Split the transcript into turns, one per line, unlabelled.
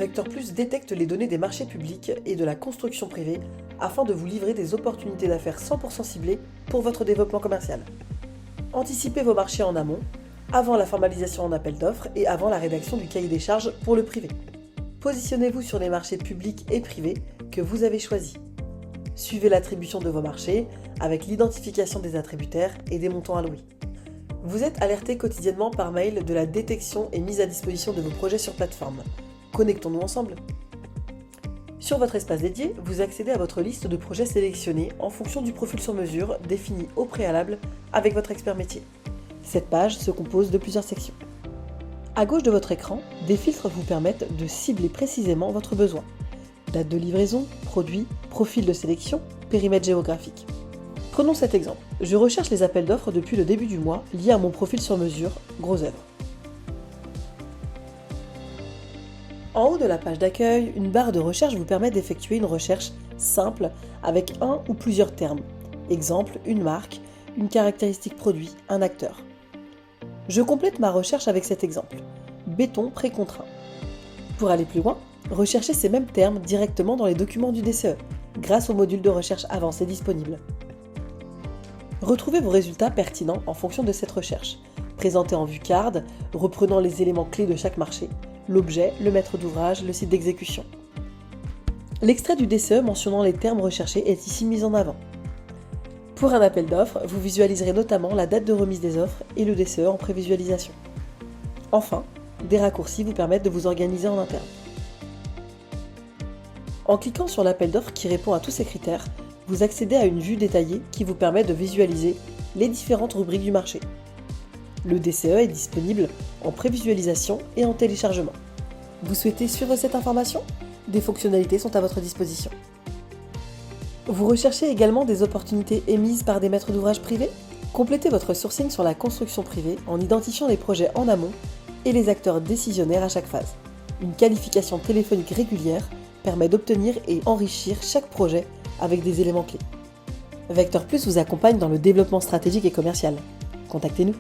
Vector Plus détecte les données des marchés publics et de la construction privée afin de vous livrer des opportunités d'affaires 100% ciblées pour votre développement commercial. Anticipez vos marchés en amont, avant la formalisation en appel d'offres et avant la rédaction du cahier des charges pour le privé. Positionnez-vous sur les marchés publics et privés que vous avez choisis. Suivez l'attribution de vos marchés avec l'identification des attributaires et des montants alloués. Vous êtes alerté quotidiennement par mail de la détection et mise à disposition de vos projets sur plateforme. Connectons-nous ensemble. Sur votre espace dédié, vous accédez à votre liste de projets sélectionnés en fonction du profil sur mesure défini au préalable avec votre expert métier. Cette page se compose de plusieurs sections. À gauche de votre écran, des filtres vous permettent de cibler précisément votre besoin. Date de livraison, produit, profil de sélection, périmètre géographique. Prenons cet exemple. Je recherche les appels d'offres depuis le début du mois liés à mon profil sur mesure, gros œuvre. En haut de la page d'accueil, une barre de recherche vous permet d'effectuer une recherche simple avec un ou plusieurs termes. Exemple, une marque, une caractéristique produit, un acteur. Je complète ma recherche avec cet exemple. Béton précontraint. Pour aller plus loin, recherchez ces mêmes termes directement dans les documents du DCE, grâce au module de recherche avancé disponible. Retrouvez vos résultats pertinents en fonction de cette recherche, présentés en vue card, reprenant les éléments clés de chaque marché, l'objet, le maître d'ouvrage, le site d'exécution. L'extrait du DCE mentionnant les termes recherchés est ici mis en avant. Pour un appel d'offres, vous visualiserez notamment la date de remise des offres et le DCE en prévisualisation. Enfin, des raccourcis vous permettent de vous organiser en interne. En cliquant sur l'appel d'offres qui répond à tous ces critères, vous accédez à une vue détaillée qui vous permet de visualiser les différentes rubriques du marché. Le DCE est disponible en prévisualisation et en téléchargement. Vous souhaitez suivre cette information ? Des fonctionnalités sont à votre disposition. Vous recherchez également des opportunités émises par des maîtres d'ouvrage privés ? Complétez votre sourcing sur la construction privée en identifiant les projets en amont et les acteurs décisionnaires à chaque phase. Une qualification téléphonique régulière permet d'obtenir et enrichir chaque projet avec des éléments clés. Vector Plus vous accompagne dans le développement stratégique et commercial. Contactez-nous.